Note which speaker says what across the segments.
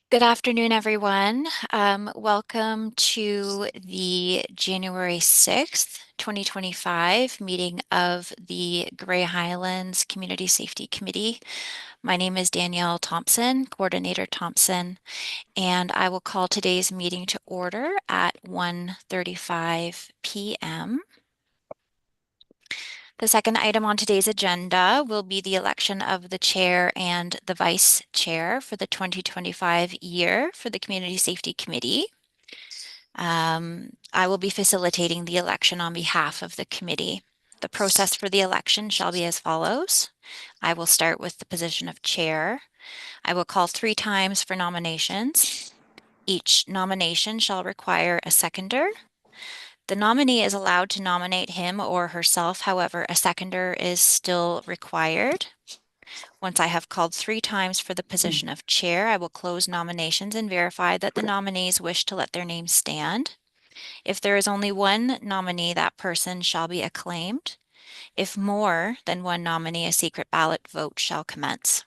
Speaker 1: Good afternoon, everyone. Welcome to the January 6th, 2025 meeting of the Grey Highlands Community Safety Committee. My name is Danielle Thompson, Coordinator Thompson, and I will call today's meeting to order at 1:35 p.m. The second item on today's agenda will be the election of the chair and the vice chair for the 2025 year for the Community Safety Committee. I will be facilitating the election on behalf of the committee. The process for the election shall be as follows. I will start with the position of chair. I will call 3 times for nominations. Each nomination shall require a seconder. The nominee is allowed to nominate him or herself, however, a seconder is still required. Once I have called 3 times for the position of chair, I will close nominations and verify that the nominees wish to let their names stand. If there is only one nominee, that person shall be acclaimed. If more than one nominee, a secret ballot vote shall commence.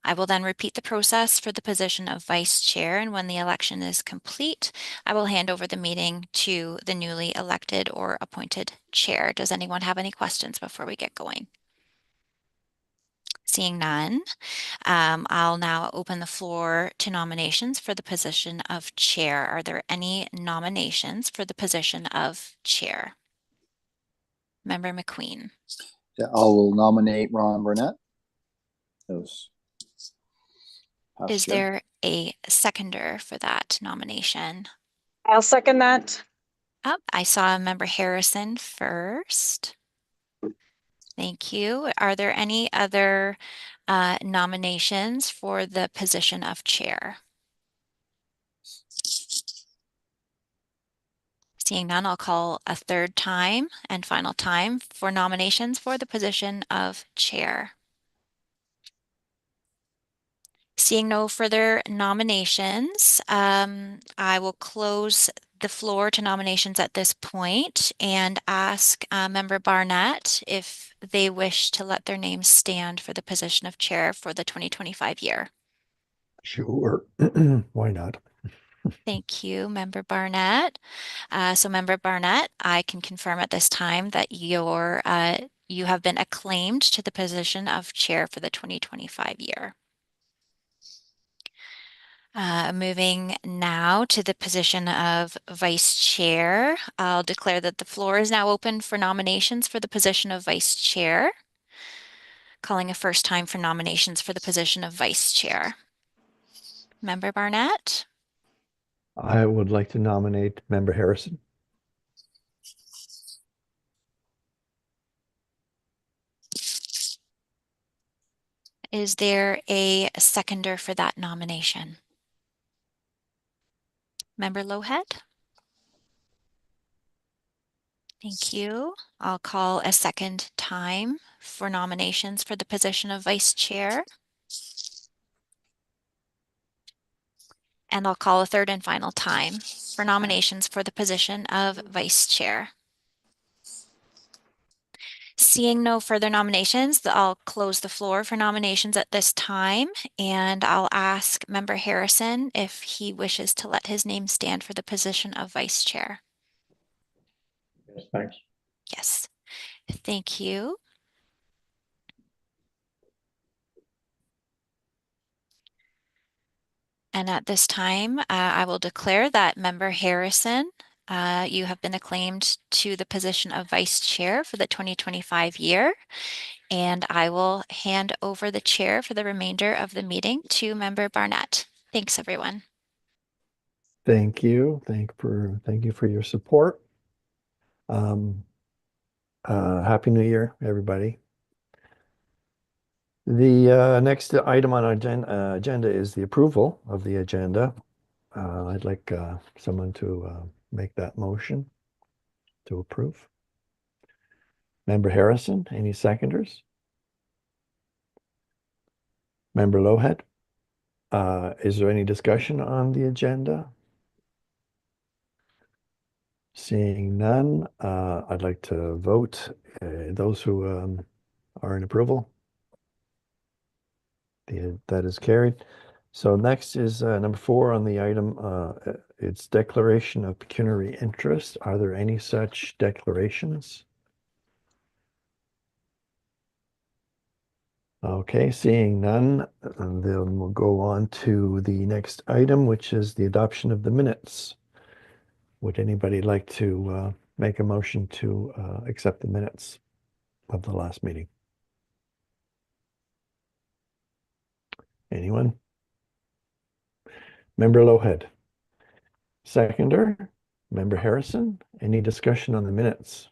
Speaker 1: I will then repeat the process for the position of vice chair, and when the election is complete, I will hand over the meeting to the newly elected or appointed chair. Does anyone have any questions before we get going? Seeing none, I'll now open the floor to nominations for the position of chair. Are there any nominations for the position of chair? Member McQueen.
Speaker 2: Yeah, I will nominate Ron Burnett.
Speaker 1: Is there a seconder for that nomination?
Speaker 3: I'll second that.
Speaker 1: Oh, I saw Member Harrison first. Thank you. Are there any other nominations for the position of chair? Seeing none, I'll call a third time and final time for nominations for the position of chair. Seeing no further nominations, I will close the floor to nominations at this point and ask Member Barnett if they wish to let their names stand for the position of chair for the 2025 year.
Speaker 4: Sure. Why not?
Speaker 1: Thank you, Member Barnett. So Member Barnett, I can confirm at this time that you have been acclaimed to the position of chair for the 2025 year. Moving now to the position of vice chair, I'll declare that the floor is now open for nominations for the position of vice chair. Calling a first time for nominations for the position of vice chair. Member Barnett?
Speaker 4: I would like to nominate Member Harrison.
Speaker 1: Is there a seconder for that nomination? Member Loughead? Thank you. I'll call a second time for nominations for the position of vice chair. And I'll call a third and final time for nominations for the position of vice chair. Seeing no further nominations, I'll close the floor for nominations at this time, and I'll ask Member Harrison if he wishes to let his name stand for the position of vice chair.
Speaker 4: Yes, thanks.
Speaker 1: Yes, thank you. And at this time, I will declare that Member Harrison, you have been acclaimed to the position of vice chair for the 2025 year. And I will hand over the chair for the remainder of the meeting to Member Barnett. Thanks, everyone.
Speaker 4: Thank you. Thank you for your support. Happy New Year, everybody. The next item on our agenda is the approval of the agenda. I'd like someone to make that motion to approve. Member Harrison, any seconders? Member Loughead, is there any discussion on the agenda? Seeing none, I'd like to vote. Those who are in approval. That is carried. So next is number 4 on the item. It's declaration of pecuniary interest. Are there any such declarations? Okay, seeing none, then we'll go on to the next item, which is the adoption of the minutes. Would anybody like to make a motion to accept the minutes of the last meeting? Anyone? Member Loughead. Seconder, Member Harrison. Any discussion on the minutes?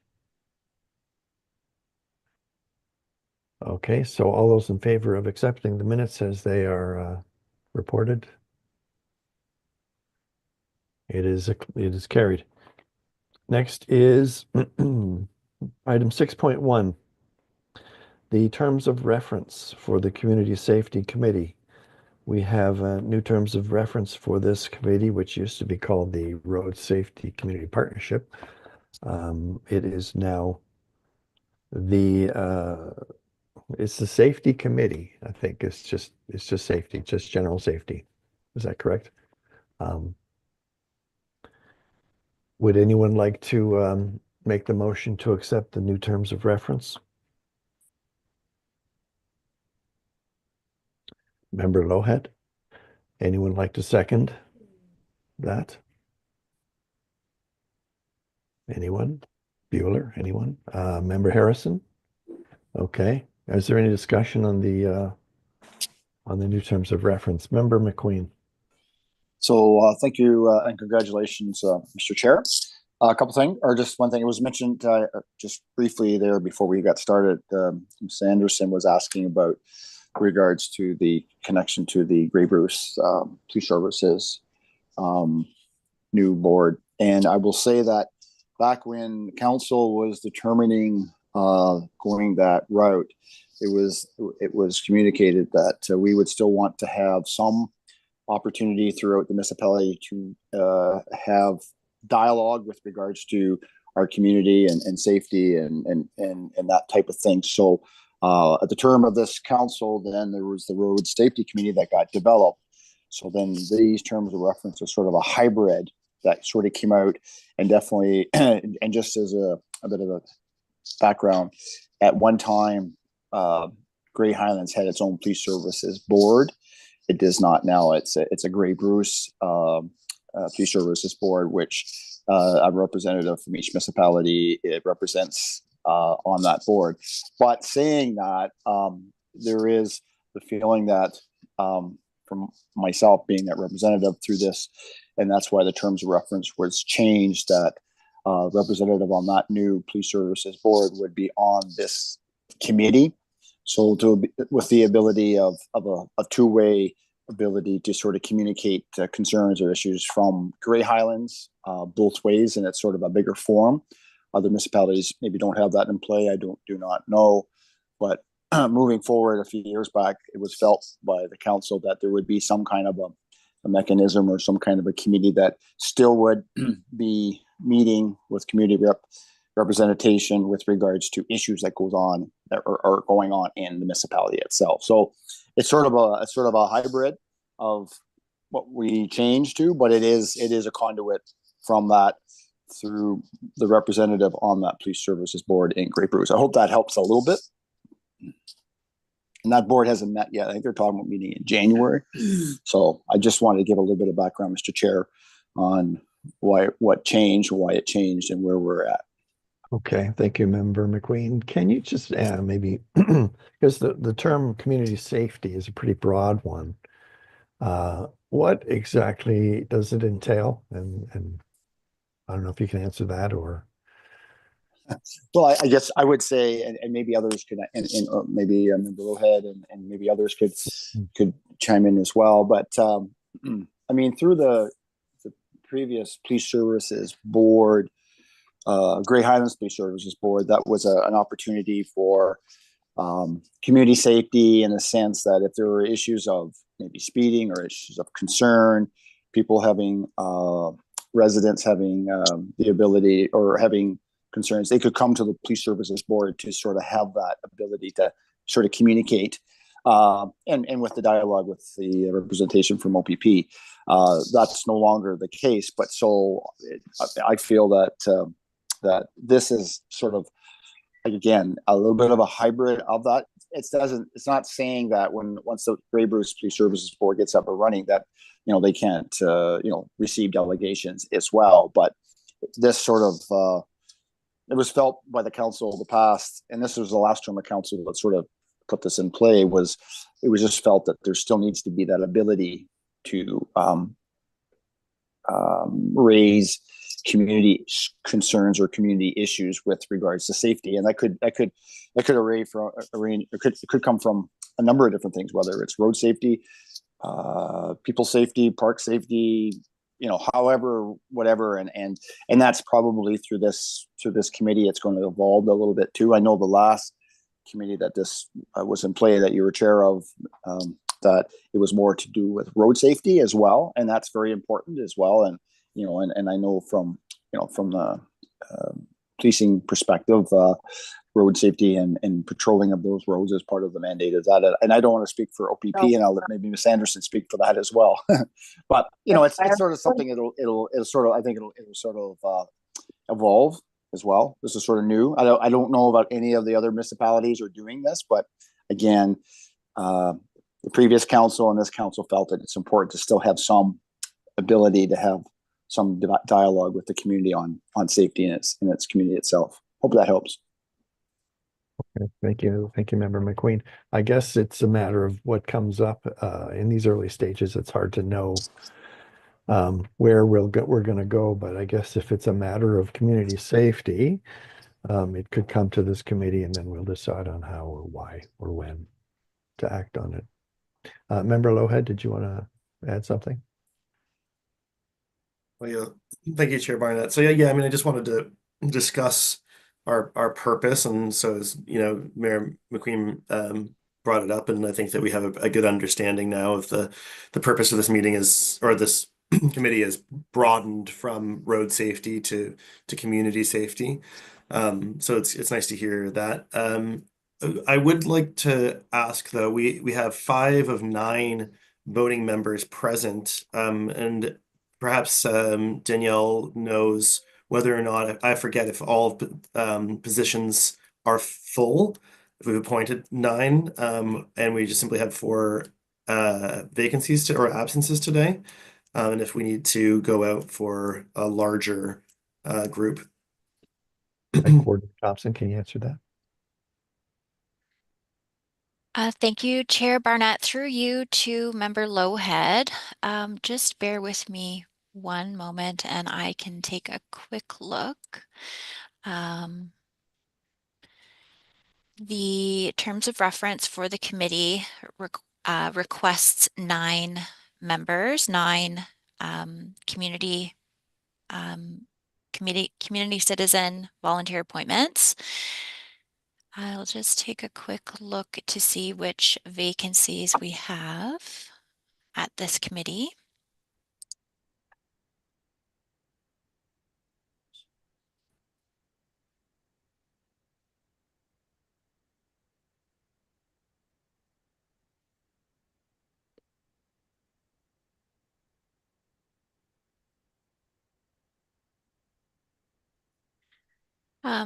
Speaker 4: Okay, so all those in favor of accepting the minutes as they are reported? It is carried. Next is item 6.1, the terms of reference for the Community Safety Committee. We have new terms of reference for this committee, which used to be called the Road Safety Community Partnership. It is now it's the Safety Committee. I think it's just safety, just general safety. Is that correct? Would anyone like to make the motion to accept the new terms of reference? Member Loughead? Anyone like to second that? Anyone? Bueller? Anyone? Member Harrison? Okay. Is there any discussion on the new terms of reference? Member McQueen?
Speaker 2: So thank you and congratulations, Mr. Chair. A couple things, or just one thing. It was mentioned just briefly there before we got started. Ms. Anderson was asking about regards to the connection to the Grey Bruce Police Services new board. And I will say that back when council was determining going that route, it was communicated that we would still want to have some opportunity throughout the municipality to have dialogue with regards to our community and safety and that type of thing. So at the term of this council, then there was the Road Safety Committee that got developed. So then these terms of reference are sort of a hybrid that sort of came out, and definitely, and just as a bit of a background, at one time, Grey Highlands had its own police services board. It does not now. It's a Grey Bruce police services board, which a representative from each municipality it represents on that board. But saying that, there is the feeling that from myself being that representative through this, and that's why the terms of reference was changed, that representative on that new police services board would be on this committee. So with the ability of a two-way ability to sort of communicate concerns or issues from Grey Highlands both ways, and it's sort of a bigger forum. Other municipalities maybe don't have that in play. I do not know, but moving forward, a few years back, it was felt by the council that there would be some kind of a mechanism or some kind of a committee that still would be meeting with community representation with regards to issues that goes on that are going on in the municipality itself. So it's sort of a hybrid of what we changed to, but it is a conduit from that through the representative on that police services board in Grey Bruce. I hope that helps a little bit. And that board hasn't met yet. I think they're talking about meeting in January. So I just wanted to give a little bit of background, Mr. Chair, on why it changed, and where we're at.
Speaker 4: Okay, thank you, Member McQueen. Can you just maybe, because the term community safety is a pretty broad one. What exactly does it entail? And I don't know if you can answer that or.
Speaker 2: Well, I guess I would say, and maybe others could, and maybe Member Loughead and maybe others could chime in as well. But I mean, through the previous police services board, Grey Highlands Police Services Board, that was an opportunity for community safety, in the sense that if there were issues of maybe speeding or issues of concern, people having residents having the ability or having concerns, they could come to the police services board to sort of have that ability to sort of communicate And with the dialogue with the representation from OPP, that's no longer the case. But I feel that that this is sort of, again, a little bit of a hybrid of that. It's not saying that once the Grey Bruce Police Services Board gets up and running that they can't receive delegations as well. But this sort of it was felt by the council in the past, and this was the last term of council that sort of put this in play, it was just felt that there still needs to be that ability to raise community concerns or community issues with regards to safety. And that could come from a number of different things, whether it's road safety, people safety, park safety, however, whatever. And that's probably through this committee, it's going to evolve a little bit too. I know the last committee that this was in play that you were chair of, that it was more to do with road safety as well. And that's very important as well. And, and I know from the policing perspective, road safety and patrolling of those roads as part of the mandate is that. And I don't want to speak for OPP, and I'll let maybe Ms. Anderson speak for that as well. But it's sort of something it'll sort of evolve as well. This is sort of new. I don't know about any of the other municipalities are doing this, but again, the previous council and this council felt that it's important to still have some ability to have some dialogue with the community on safety in its community itself. Hope that helps.
Speaker 4: Okay, thank you, Member McQueen. I guess it's a matter of what comes up in these early stages. It's hard to know where we're going to go, but I guess if it's a matter of community safety, it could come to this committee, and then we'll decide on how or why or when to act on it. Member Loughead, did you want to add something?
Speaker 5: Well, yeah, thank you, Chair Barnett. So yeah, I mean, I just wanted to discuss our purpose, and so as Mayor McQueen brought it up, and I think that we have a good understanding now of the purpose of this meeting this committee is broadened from road safety to community safety. So it's nice to hear that. I would like to ask, though, we have 5 of 9 voting members present, and perhaps Danielle knows whether or not, I forget if all positions are full. If we've appointed 9, and we just simply have 4 vacancies or absences today, and if we need to go out for a larger group.
Speaker 4: Coordinator Thompson, can you answer that?
Speaker 1: Thank you, Chair Barnett. Through you to Member Loughead. Just bear with me one moment and I can take a quick look. The terms of reference for the committee requests 9 members, 9 community citizen volunteer appointments. I'll just take a quick look to see which vacancies we have at this committee.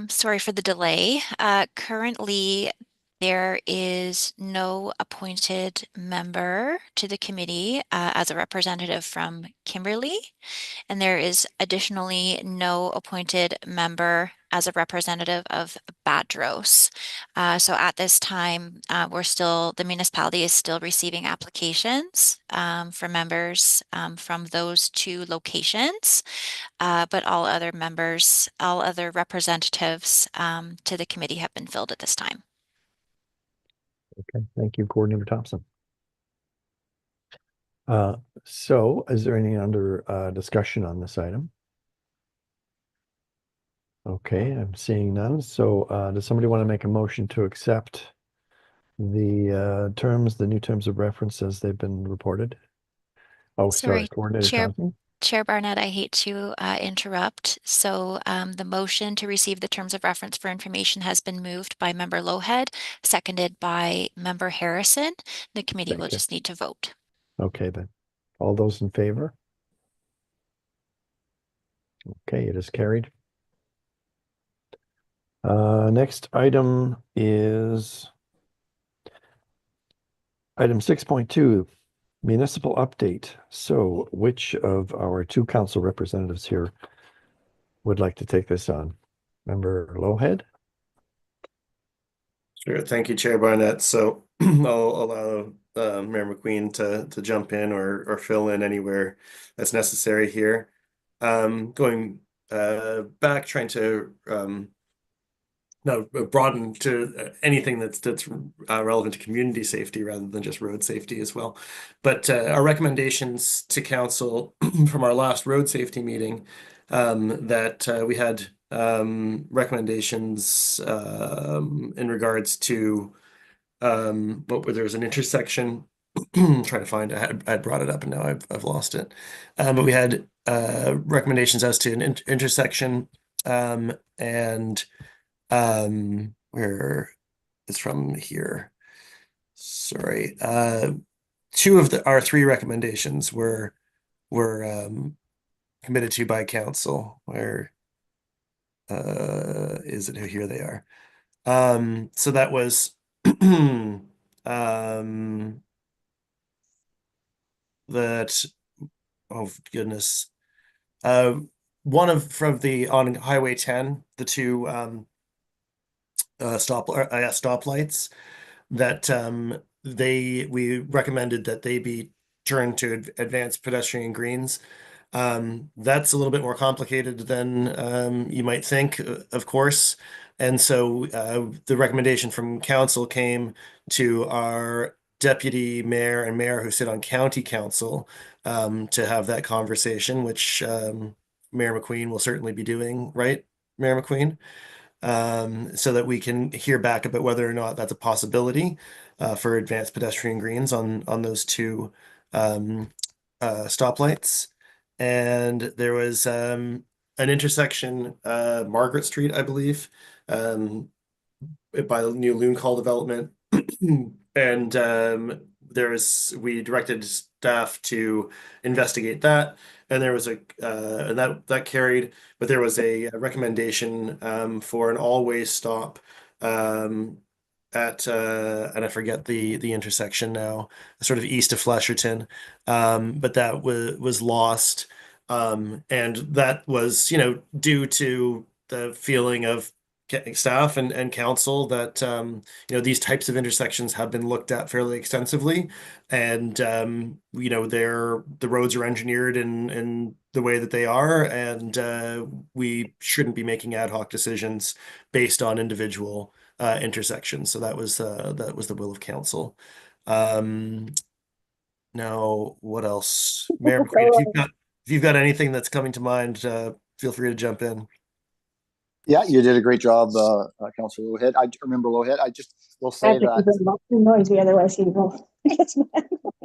Speaker 1: Sorry for the delay. Currently, there is no appointed member to the committee as a representative from Kimberley, and there is additionally no appointed member as a representative of Badros. So at this time, the municipality is still receiving applications for members from those 2 locations, but all other representatives to the committee have been filled at this time.
Speaker 4: Okay, thank you, Coordinator Thompson. So is there any other discussion on this item? Okay, I'm seeing none. So does somebody want to make a motion to accept the new terms of reference as they've been reported? Oh, sorry, Coordinator
Speaker 1: Chair
Speaker 4: Thompson.
Speaker 1: Chair Barnett, I hate to interrupt. So the motion to receive the terms of reference for information has been moved by Member Loughead, seconded by Member Harrison. The committee will
Speaker 4: Thank you.
Speaker 1: just need to vote.
Speaker 4: Okay, then. All those in favor? Okay, it is carried. Next item is item 6.2, municipal update. So which of our two council representatives here would like to take this on? Member Loughead?
Speaker 5: Sure. Thank you, Chair Barnett. So I'll allow Mayor McQueen to jump in or fill in anywhere that's necessary here. Going back, trying to broaden to anything that's relevant to community safety rather than just road safety as well. But our recommendations to council from our last road safety meeting, that we had recommendations in regards to there was an intersection. Trying to find, I had brought it up and now I've lost it. But we had recommendations as to an intersection, and where it's from here. Sorry. Two of our three recommendations were committed to by council. Where is it? Here they are. So that was that, oh goodness. One from the on Highway 10, the two stoplights that we recommended that they be turned to advanced pedestrian greens. That's a little bit more complicated than you might think, of course. And so the recommendation from council came to our deputy mayor and mayor who sit on county council to have that conversation, which Mayor McQueen will certainly be doing, right, Mayor McQueen? So that we can hear back about whether or not that's a possibility for advanced pedestrian greens on those two stoplights. And there was an intersection, Margaret Street, I believe, by the new Loon Call development. And we directed staff to investigate that, and there was and that carried, but there was a recommendation for an all-way stop at and I forget the intersection now, sort of east of Flesherton, but that was lost, and that was due to the feeling of staff and council that these types of intersections have been looked at fairly extensively, and the roads are engineered in the way that they are, and we shouldn't be making ad hoc decisions based on individual intersections. So that was the will of council. Now, what else, Mayor McQueen, if you've got anything that's coming to mind, feel free to jump in.
Speaker 2: Yeah, you did a great job, Councillor Loughead. I remember Loughead. I just will say that.
Speaker 3: Too noisy, otherwise he will.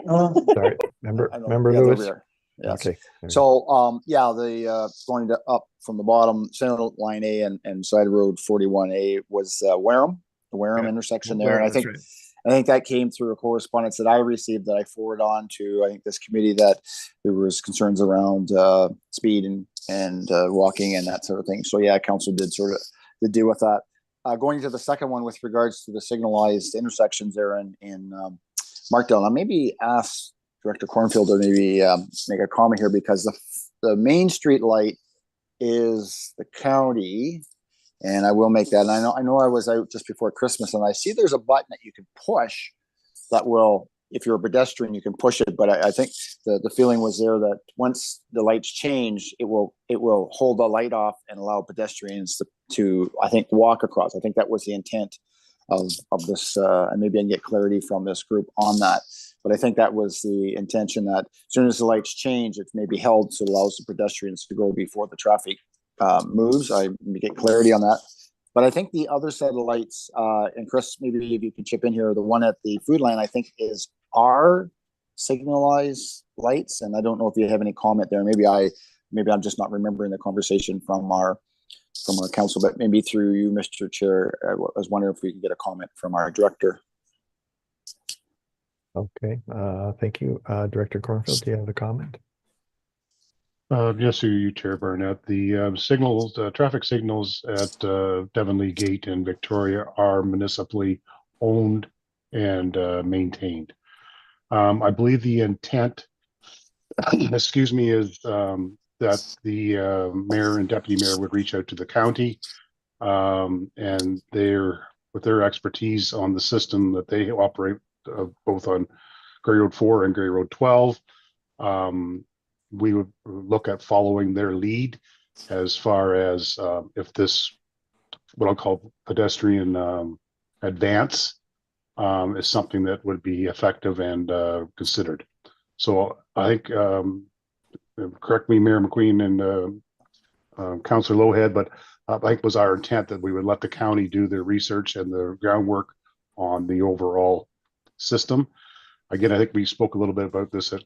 Speaker 4: Sorry, member
Speaker 2: Yeah,
Speaker 4: Lewis.
Speaker 2: Yes.
Speaker 4: Okay.
Speaker 2: So, the going up from the bottom, Center Line A and Side Road 41A was Wareham, the Wareham intersection there.
Speaker 5: Wareham,
Speaker 2: and I think
Speaker 5: right.
Speaker 2: I think that came through a correspondence that I received that I forwarded on to this committee, that there was concerns around speed and walking and that sort of thing. So yeah, council did deal with that. Going to the second one with regards to the signalized intersections there in Markdale, I maybe ask Director Cornfield to maybe make a comment here, because the main street light is the county. And I will make that. And I know I was out just before Christmas, and I see there's a button that you can push that will, if you're a pedestrian, you can push it. But I think the feeling was there that once the lights change, it will hold the light off and allow pedestrians to I think walk across. I think that was the intent of this, and maybe I can get clarity from this group on that. But I think that was the intention, that as soon as the lights change, it's maybe held so it allows the pedestrians to go before the traffic moves. I get clarity on that. But I think the other set of lights, and Chris, maybe if you can chip in here, the one at the food line, I think are signalized lights, and I don't know if you have any comment there. Maybe I'm just not remembering the conversation from our council, but maybe through you, Mr. Chair, I was wondering if we could get a comment from our director.
Speaker 4: Okay, thank you. Director Cornfield, do you have a comment?
Speaker 6: Yes, through you, Chair Barnett. The signals, traffic signals at Devonlea Gate in Victoria are municipally owned and maintained. I believe the intent, excuse me, is that the mayor and deputy mayor would reach out to the county, and with their expertise on the system that they operate both on Grey Road 4 and Grey Road 12. We would look at following their lead as far as if this, what I'll call pedestrian advance, is something that would be effective and considered. So I think, correct me, Mayor McQueen and Councillor Loughead, but I think it was our intent that we would let the county do the research and the groundwork on the overall system. Again, I think we spoke a little bit about this at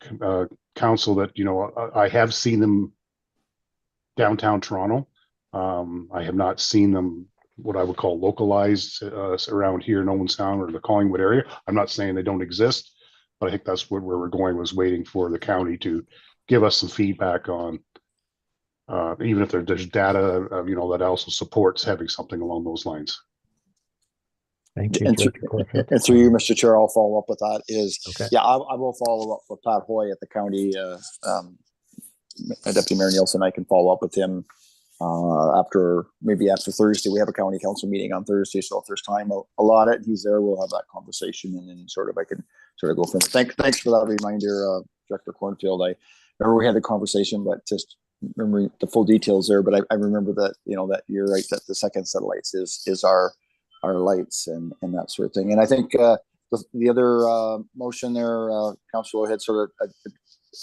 Speaker 6: council, that, you know, I have seen them downtown Toronto. I have not seen them what I would call localized around here in Owensound or the Collingwood area. I'm not saying they don't exist, but I think that's where we're going, was waiting for the county to give us some feedback on, even if there's data, you know, that also supports having something along those lines.
Speaker 4: Thank you,
Speaker 2: And
Speaker 4: Director Cornfield.
Speaker 2: through you, Mr. Chair, I'll follow up with that.
Speaker 4: Okay.
Speaker 2: Yeah, I will follow up with Pat Hoy at the county. Deputy Mayor Nielsen, I can follow up with him after Thursday. We have a county council meeting on Thursday, so if there's time allotted, he's there. We'll have that conversation, and then I can go from there. Thanks for that reminder, Director Cornfield. I remember we had the conversation, but just remember the full details there. But I remember that, you know, that you're right, that the second set of lights is our lights and that sort of thing. And I think the other motion there, Councilor had sort of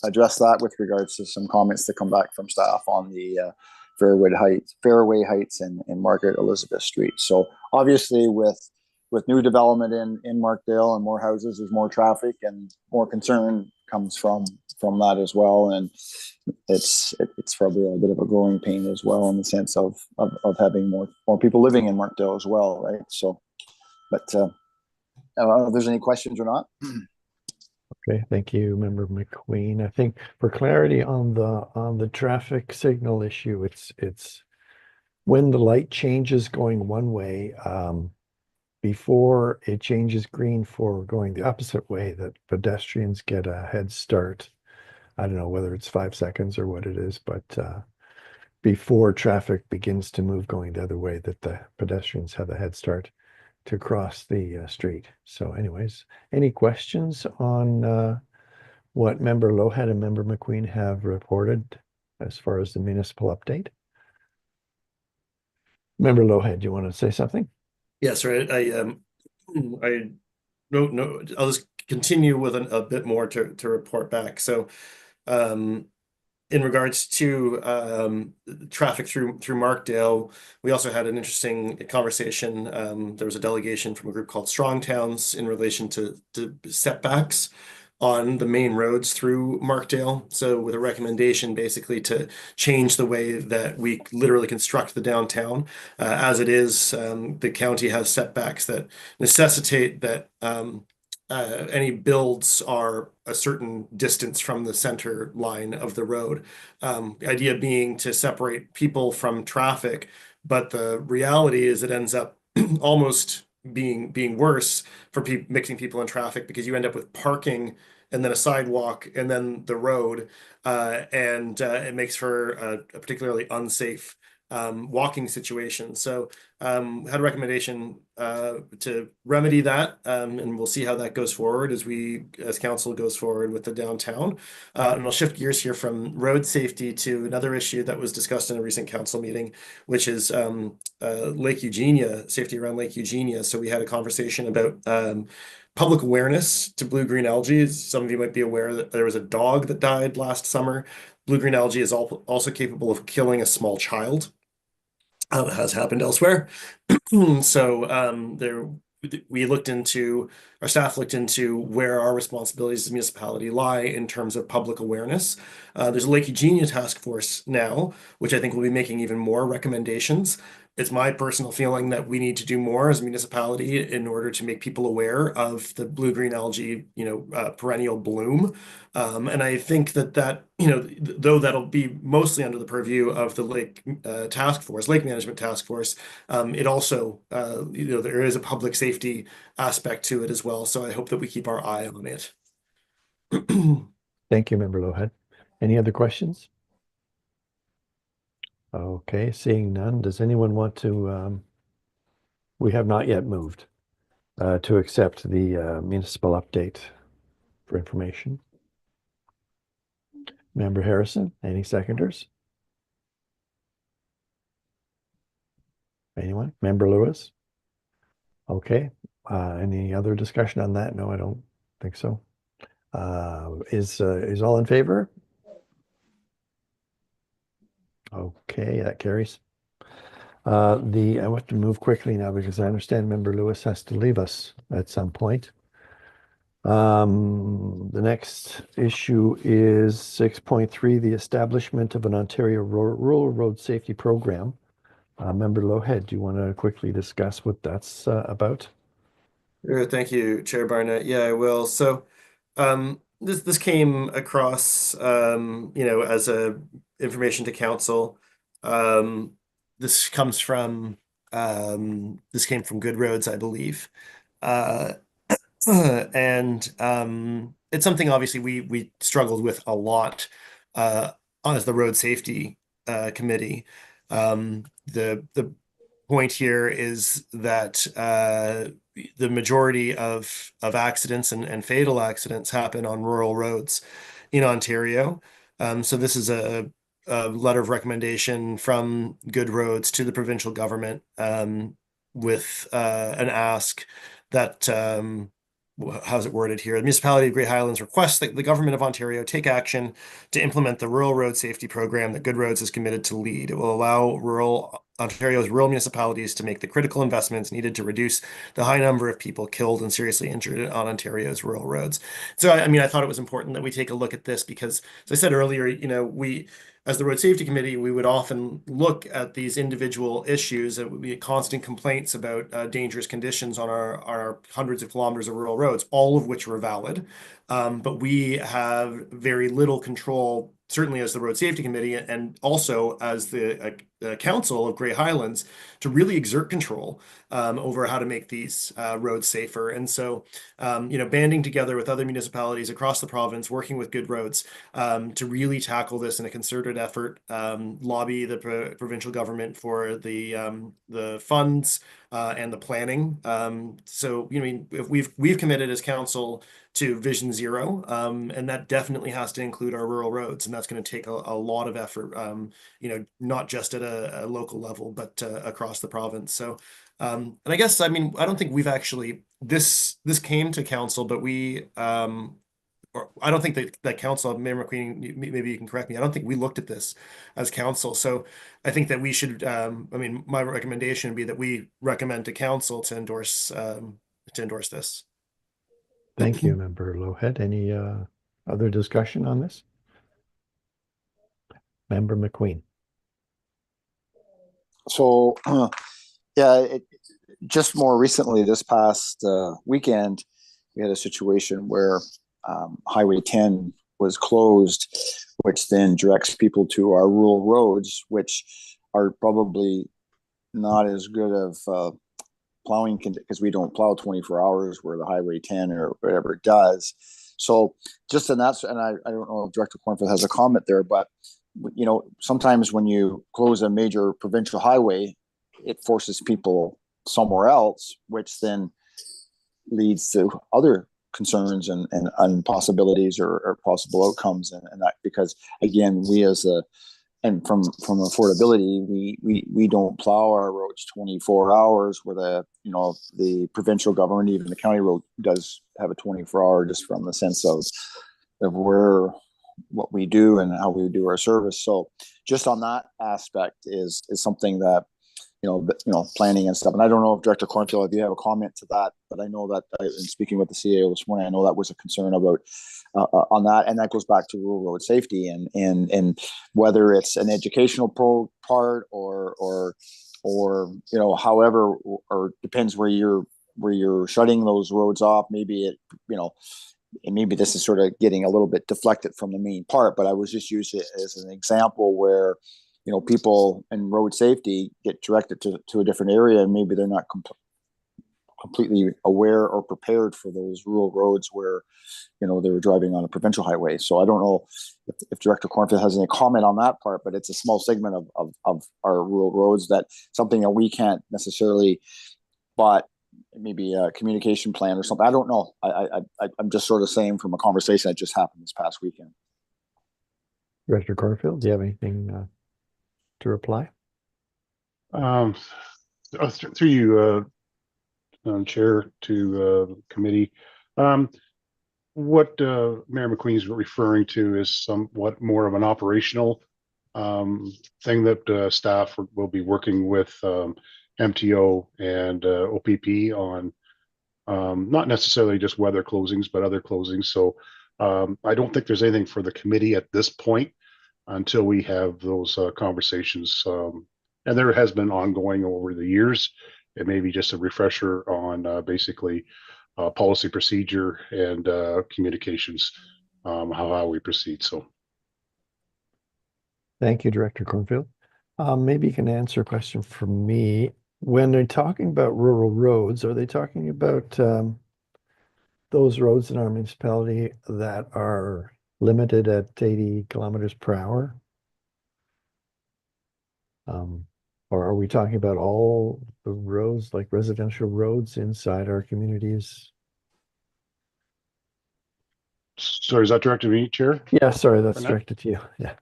Speaker 2: addressed that with regards to some comments that come back from staff on the Fairway Heights and Margaret Elizabeth Street. So obviously with new development in Markdale and more houses, there's more traffic and more concern comes from that as well. And it's probably a bit of a growing pain as well, in the sense of having more people living in Markdale as well, right? So, but I don't know if there's any questions or not.
Speaker 4: Okay, thank you, Member McQueen. I think for clarity on the traffic signal issue, it's when the light changes going one way, before it changes green for going the opposite way, that pedestrians get a head start. I don't know whether it's 5 seconds or what it is, but before traffic begins to move going the other way, that the pedestrians have a head start to cross the street. So anyways, any questions on what Member Loughead and Member McQueen have reported as far as the municipal update? Member Loughead, do you want to say something?
Speaker 5: Yes, right. I no, I'll just continue with a bit more to report back. So, in regards to traffic through Markdale, we also had an interesting conversation. There was a delegation from a group called Strong Towns in relation to setbacks on the main roads through Markdale. So with a recommendation basically to change the way that we literally construct the downtown. As it is, the county has setbacks that necessitate that any builds are a certain distance from the center line of the road. The idea being to separate people from traffic, but the reality is it ends up almost being worse for mixing people in traffic, because you end up with parking and then a sidewalk and then the road, and it makes for a particularly unsafe walking situation. So had a recommendation to remedy that, and we'll see how that goes forward as council goes forward with the downtown. And I'll shift gears here from road safety to another issue that was discussed in a recent council meeting, which is Lake Eugenia, safety around Lake Eugenia. So we had a conversation about public awareness to blue-green algae. Some of you might be aware that there was a dog that died last summer. Blue-green algae is also capable of killing a small child. It has happened elsewhere. So our staff looked into where our responsibilities as a municipality lie in terms of public awareness. There's a Lake Eugenia task force now, which I think will be making even more recommendations. It's my personal feeling that we need to do more as a municipality in order to make people aware of the blue-green algae, perennial bloom. And I think that though that'll be mostly under the purview of the Lake Management Task Force, it also, there is a public safety aspect to it as well. So I hope that we keep our eye on it.
Speaker 4: Thank you, Member Loughead. Any other questions? Okay, seeing none, does anyone want to, we have not yet moved to accept the municipal update for information. Member Harrison, any seconders? Anyone? Member Lewis? Okay, any other discussion on that? No, I don't think so. Is all in favor? Okay, that carries. I want to move quickly now because I understand Member Lewis has to leave us at some point. The next issue is 6.3, the establishment of an Ontario Rural Road Safety Program. Member Loughead, do you want to quickly discuss what that's about?
Speaker 5: Sure, thank you, Chair Barnett. Yeah, I will. So, this came across, as a information to council. This comes from this came from Good Roads, I believe, and it's something obviously we struggled with a lot as the road safety committee. The point here is that the majority of accidents and fatal accidents happen on rural roads in Ontario. So this is a letter of recommendation from Good Roads to the provincial government with an ask that how's it worded here? The municipality of Great Highlands requests that the government of Ontario take action to implement the rural road safety program that Good Roads is committed to lead. It will allow Ontario's rural municipalities to make the critical investments needed to reduce the high number of people killed and seriously injured on Ontario's rural roads. So, I thought it was important that we take a look at this because, as I said earlier, we, as the Road Safety Committee, we would often look at these individual issues. It would be constant complaints about dangerous conditions on our hundreds of kilometers of rural roads, all of which were valid. But we have very little control, certainly as the Road Safety Committee and also as the Council of Great Highlands, to really exert control over how to make these roads safer. And so, banding together with other municipalities across the province, working with Good Roads to really tackle this in a concerted effort, lobby the provincial government for the funds and the planning. So, if we've committed as council to Vision Zero, and that definitely has to include our rural roads, and that's going to take a lot of effort, not just at a local level, but across the province. So, and I guess, I don't think we've actually, this came to council, but or I don't think that council, Mayor McQueen, maybe you can correct me, I don't think we looked at this as council. So I think that we should, my recommendation would be that we recommend to council to endorse this.
Speaker 4: Thank you, Member Loughead. Any other discussion on this? Member McQueen.
Speaker 2: So, just more recently, this past weekend, we had a situation where Highway 10 was closed, which then directs people to our rural roads, which are probably not as good of plowing because we don't plow 24 hours where the Highway 10 or whatever does. So just in that, and I don't know if Director Cornfield has a comment there, but sometimes when you close a major provincial highway, it forces people somewhere else, which then leads to other concerns and possibilities or possible outcomes. And that, because again, and from affordability, we don't plow our roads 24 hours where the provincial government, even the county road, does have a 24-hour, just from the sense of what we do and how we do our service. So just on that aspect is something that planning and stuff. And I don't know if Director Cornfield, if you have a comment to that, but I know that in speaking with the CAO this morning, I know that was a concern about on that, and that goes back to rural road safety and whether it's an educational part or however, or depends where you're shutting those roads off. Maybe and maybe this is sort of getting a little bit deflected from the main part, but I was just using it as an example where, people in road safety get directed to a different area, and maybe they're not completely aware or prepared for those rural roads where, they were driving on a provincial highway. So I don't know if Director Cornfield has any comment on that part, but it's a small segment of our rural roads, that something that we can't necessarily, but maybe a communication plan or something. I don't know. I'm just sort of saying from a conversation that just happened this past weekend.
Speaker 4: Director Cornfield, do you have anything to reply?
Speaker 6: Through you, Chair, to committee. What Mayor McQueen is referring to is somewhat more of an operational thing that staff will be working with MTO and OPP on, not necessarily just weather closings, but other closings. So I don't think there's anything for the committee at this point until we have those conversations. And there has been ongoing over the years. It may be just a refresher on basically policy procedure and communications, how we proceed. So.
Speaker 4: Thank you, Director Cornfield. Maybe you can answer a question for me. When they're talking about rural roads, are they talking about those roads in our municipality that are limited at 80 kilometers per hour? Or are we talking about all the roads, like residential roads inside our communities?
Speaker 6: Sorry, is that directed to me, Chair?
Speaker 4: Yeah, sorry, that's directed to you. Yeah.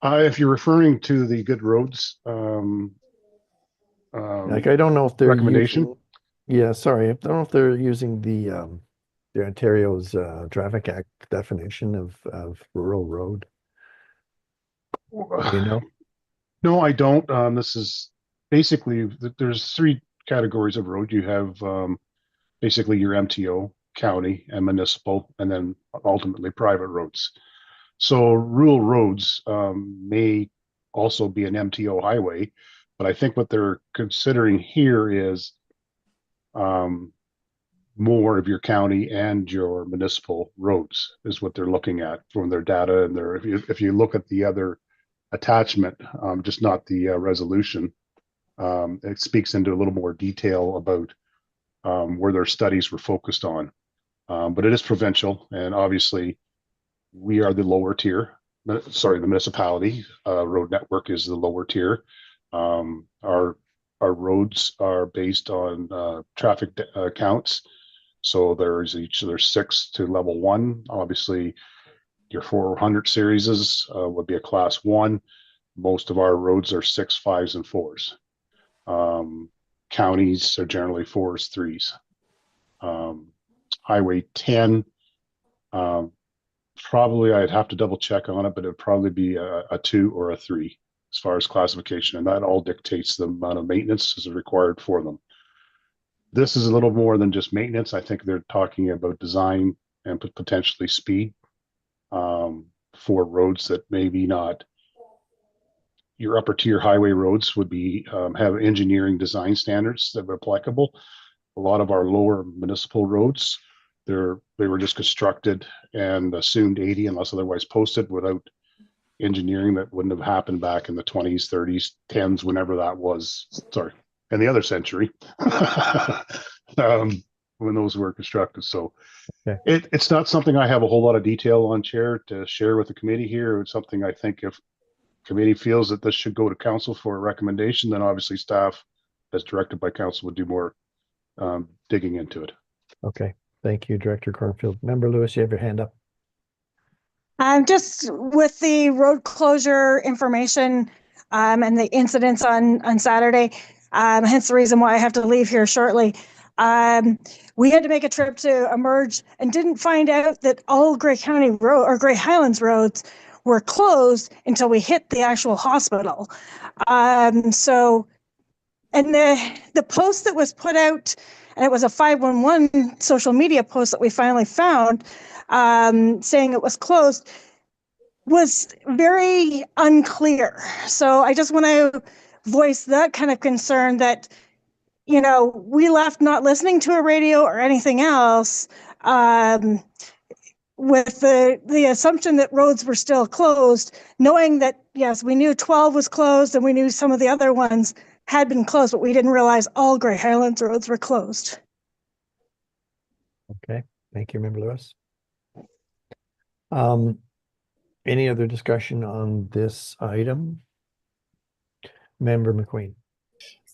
Speaker 6: If you're referring to the good roads,
Speaker 4: like I don't know if they're
Speaker 6: recommendation.
Speaker 4: Yeah, sorry, I don't know if they're using the Ontario's Traffic Act definition of rural road.
Speaker 6: No, I don't. This is basically, there's three categories of road. You have basically your MTO, county, and municipal, and then ultimately private roads. So rural roads may also be an MTO highway, but I think what they're considering here is more of your county and your municipal roads is what they're looking at from their data. And if you look at the other attachment, just not the resolution, it speaks into a little more detail about where their studies were focused on. But it is provincial, and obviously we are the lower tier. Sorry, the municipality road network is the lower tier. Our roads are based on traffic counts. So there's 6 to level 1. Obviously, your 400 series would be a class 1. Most of our roads are 6, 5s, and 4s. Counties are generally 4s, 3s. Highway 10, probably I'd have to double check on it, but it'd probably be a 2 or a 3 as far as classification, and that all dictates the amount of maintenance is required for them. This is a little more than just maintenance. I think they're talking about design and potentially speed for roads that maybe not. Your upper tier highway roads would be have engineering design standards that are applicable. A lot of our lower municipal roads, they were just constructed and assumed 80 unless otherwise posted without engineering. That wouldn't have happened back in the 20s, 30s, 10s, whenever that was. Sorry, in the other century, when those were constructed. So okay. It's not something I have a whole lot of detail on, Chair, to share with the committee here. It's something I think if committee feels that this should go to council for a recommendation, then obviously staff, as directed by council, would do more digging into it. Okay, thank you, Director Cornfield. Member Lewis, you have your hand up.
Speaker 3: Just with the road closure information and the incidents on Saturday, hence the reason why I have to leave here shortly. We had to make a trip to Emerge and didn't find out that all Grey County Road or Grey Highlands roads were closed until we hit the actual hospital. So And the post that was put out, and it was a 511 social media post that we finally found, saying it was closed, was very unclear. So I just want to voice that kind of concern that, you know, we left not listening to a radio or anything else, with the assumption that roads were still closed, knowing that, yes, we knew 12 was closed and we knew some of the other ones had been closed, but we didn't realize all Grey Highlands roads were closed.
Speaker 4: Okay, thank you, Member Lewis. Any other discussion on this item? Member McQueen.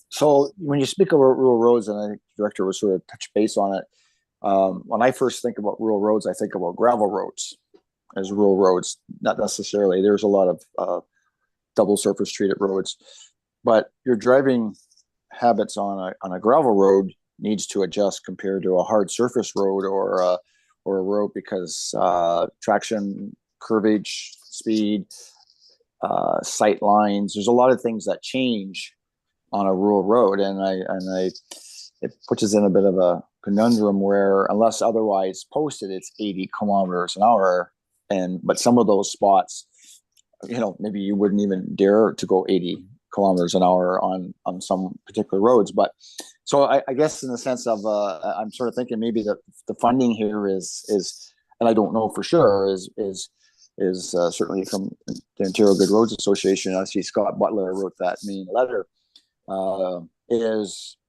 Speaker 2: So when you speak about rural roads, and I think the director was sort of touch base on it, when I first think about rural roads, I think about gravel roads as rural roads. Not necessarily. There's a lot of double surface treated roads, but your driving habits on a gravel road needs to adjust compared to a hard surface road or a road, because traction, curvage, speed, sight lines. There's a lot of things that change on a rural road, and it puts us in a bit of a conundrum where, unless otherwise posted, it's 80 kilometers an hour, but some of those spots, you know, maybe you wouldn't even dare to go 80 kilometers an hour on some particular roads. But so I guess in the sense of I'm sort of thinking maybe that the funding here is, and I don't know for sure, is certainly from the Ontario Good Roads Association. I see Scott Butler wrote that main letter.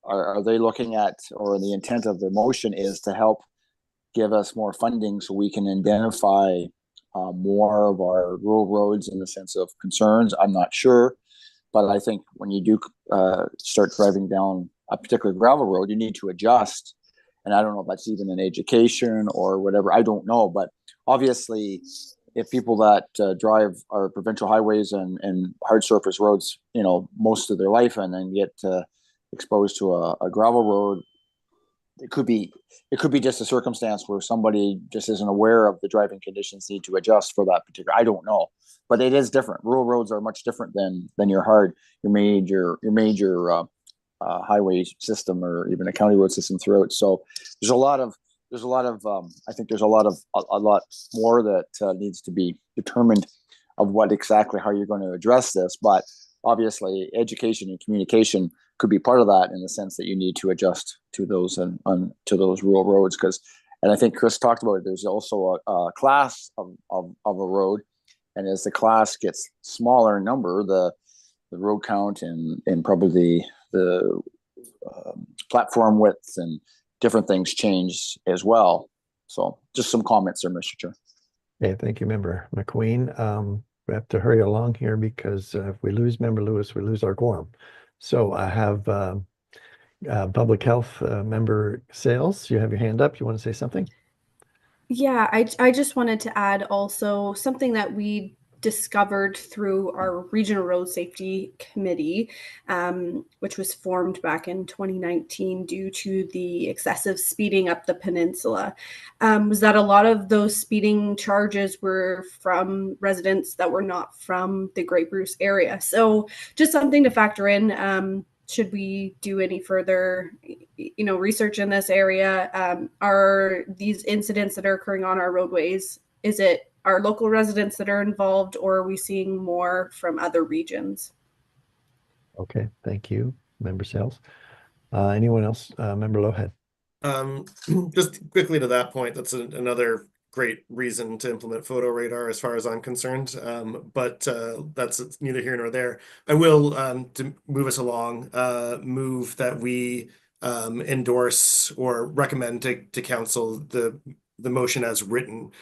Speaker 2: Are they looking at, or the intent of the motion is to help give us more funding so we can identify more of our rural roads in the sense of concerns? I'm not sure, but I think when you do start driving down a particular gravel road, you need to adjust. And I don't know if that's even an education or whatever. I don't know, but obviously, if people that drive our provincial highways and hard surface roads, you know, most of their life, and then get exposed to a gravel road, it could be just a circumstance where somebody just isn't aware of the driving conditions, need to adjust for that particular. I don't know, but it is different. Rural roads are much different than your major highway system, or even a county road system throughout. So there's a lot of I think there's a lot more that needs to be determined of what exactly how you're going to address this. But obviously, education and communication could be part of that, in the sense that you need to adjust to those to those rural roads. And I think Chris talked about it. There's also a class of a road, and as the class gets smaller in number, the road count and probably the platform width and different things change as well. So just some comments there, Mr. Chair.
Speaker 4: Okay, thank you, Member McQueen. We have to hurry along here, because if we lose Member Lewis, we lose our quorum. So I have Public Health Member Sales. You have your hand up. You want to say something?
Speaker 7: Yeah, I just wanted to add also something that we discovered through our Regional Road Safety Committee, which was formed back in 2019 due to the excessive speeding up the peninsula, was that a lot of those speeding charges were from residents that were not from the Grey Bruce area. So just something to factor in. Should we do any further, research in this area? Are these incidents that are occurring on our roadways, is it our local residents that are involved, or are we seeing more from other regions?
Speaker 4: Okay, thank you, Member Sales. Anyone else? Member Loughead.
Speaker 5: Just quickly to that point, that's another great reason to implement photo radar, as far as I'm concerned. But that's neither here nor there. I will, to move us along, move that we endorse or recommend to council the motion as written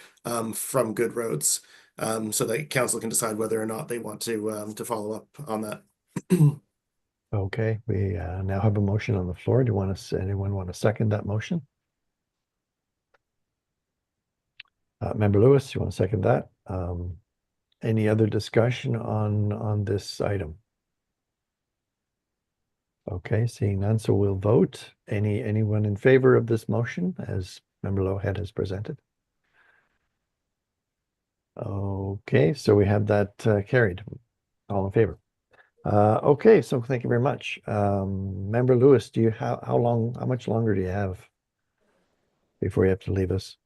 Speaker 5: from Good Roads, so that council can decide whether or not they want to follow up on that.
Speaker 4: Okay, we now have a motion on the floor. Do anyone want to second that motion? Member Lewis, you want to second that? Any other discussion on this item? Okay, seeing none, so we'll vote. Anyone in favor of this motion, as Member Loughead has presented? Okay, so we have that carried. All in favor? Okay, so thank you very much. Member Lewis, do you have, how much longer do you have before you have to leave us?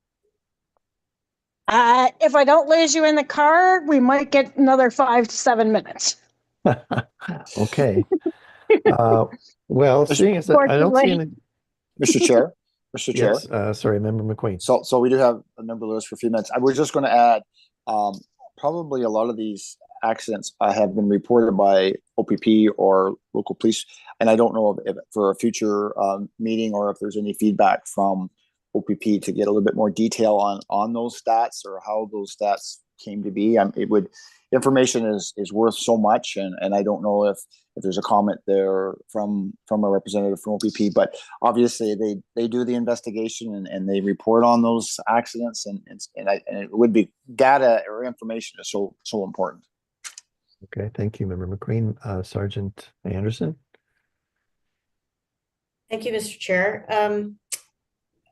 Speaker 3: If I don't lose you in the car, we might get another 5 to 7 minutes.
Speaker 4: Okay. Well, seeing as that I don't see any.
Speaker 2: Mr. Chair, Mr. Chair.
Speaker 4: Yes, sorry, Member McQueen.
Speaker 2: So we do have a member list for a few minutes. I was just going to add, probably a lot of these accidents have been reported by OPP or local police, and I don't know if for a future meeting or if there's any feedback from OPP to get a little bit more detail on those stats or how those stats came to be. It would information is worth so much, and I don't know if there's a comment there from a representative from OPP, but obviously they do the investigation and they report on those accidents, and it would be data or information is so important.
Speaker 4: Okay, thank you, Member McQueen. Sergeant Anderson.
Speaker 8: Thank you, Mr. Chair.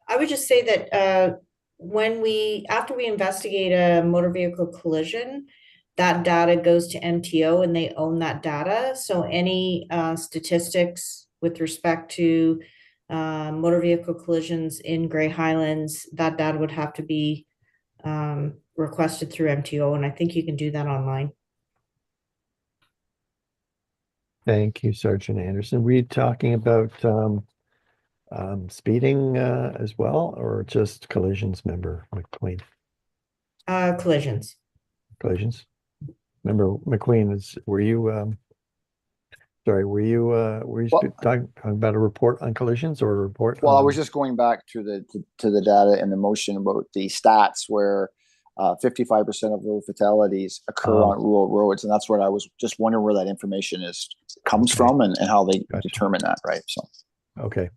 Speaker 8: I would just say that after we investigate a motor vehicle collision, that data goes to MTO and they own that data. So any statistics with respect to motor vehicle collisions in Grey Highlands, that data would have to be requested through MTO, and I think you can do that online.
Speaker 4: Thank you, Sergeant Anderson. Were you talking about speeding as well, or just collisions, Member McQueen?
Speaker 8: Collisions.
Speaker 4: Collisions. Member McQueen, were you talking about a report on collisions or a report
Speaker 2: Well,
Speaker 4: on...
Speaker 2: I was just going back to the data and the motion about the stats where 55% of road fatalities occur on rural roads, and that's what I was just wondering where that information comes from and how they determine that, right? So,
Speaker 4: okay,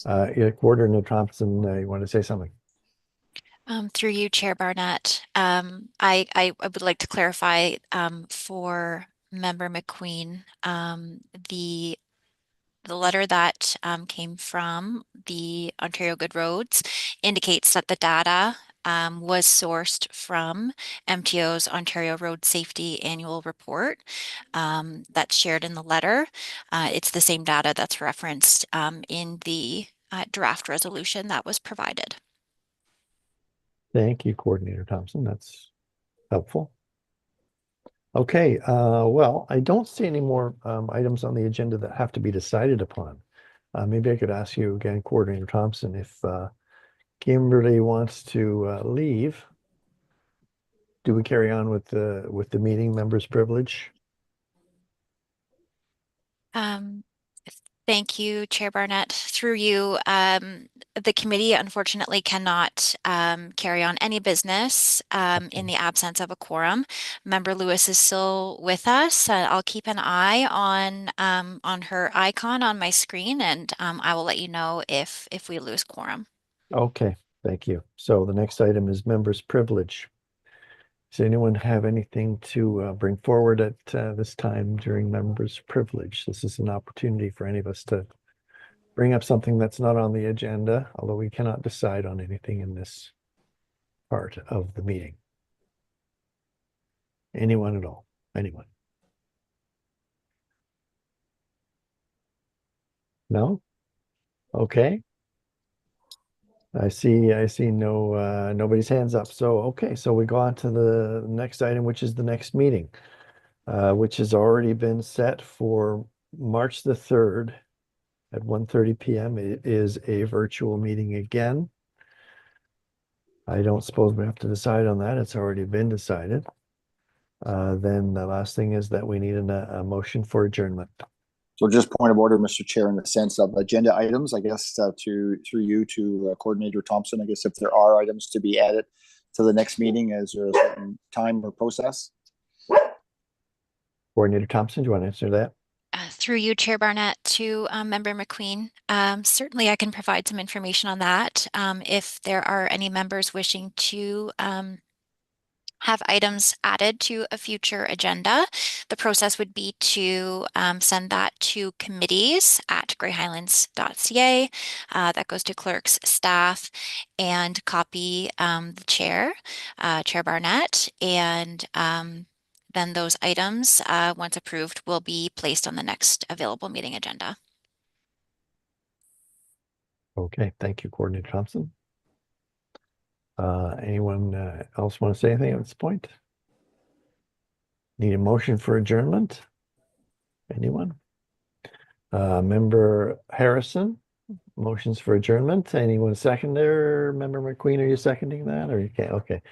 Speaker 4: Coordinator Thompson, you want to say something?
Speaker 1: Through you, Chair Barnett, I would like to clarify for Member McQueen, the letter that came from the Ontario Good Roads indicates that the data was sourced from MTO's Ontario Road Safety Annual Report that's shared in the letter. It's the same data that's referenced in the draft resolution that was provided.
Speaker 4: Thank you, Coordinator Thompson. That's helpful. Okay, well, I don't see any more items on the agenda that have to be decided upon. Maybe I could ask you again, Coordinator Thompson, if Kimberly wants to leave, do we carry on with the meeting members' privilege?
Speaker 1: Thank you, Chair Barnett. Through you, the committee unfortunately cannot carry on any business in the absence of a quorum. Member Lewis is still with us. I'll keep an eye on her icon on my screen, and I will let you know if we lose quorum.
Speaker 4: Okay, thank you. So the next item is members' privilege. Does anyone have anything to bring forward at this time during members' privilege? This is an opportunity for any of us to bring up something that's not on the agenda, although we cannot decide on anything in this part of the meeting. Anyone at all? Anyone? No? Okay. I see no nobody's hands up. So okay, so we go on to the next item, which is the next meeting, which has already been set for March the 3rd at 1:30 p.m. It is a virtual meeting again. I don't suppose we have to decide on that. It's already been decided. Then the last thing is that we need a motion for adjournment.
Speaker 2: So just point of order, Mr. Chair, in the sense of agenda items, I guess, through you to Coordinator Thompson, I guess if there are items to be added to the next meeting, is there a certain time or process?
Speaker 4: Coordinator Thompson, do you want to answer that?
Speaker 1: Through you, Chair Barnett, to Member McQueen. Certainly I can provide some information on that. If there are any members wishing to have items added to a future agenda, the process would be to send that to committees at greyhighlands.ca. That goes to clerks, staff, and copy the chair, Chair Barnett, and then those items, once approved, will be placed on the next available meeting agenda.
Speaker 4: Okay, thank you, Coordinator Thompson. Anyone else want to say anything at this point? Need a motion for adjournment? Anyone? Member Harrison, motions for adjournment. Anyone second there? Member McQueen, are you seconding that or you can't? Okay.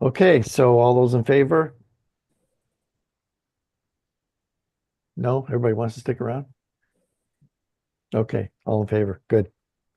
Speaker 4: Okay, so all those in favor? No, everybody wants to stick around? Okay, all in favor. Good.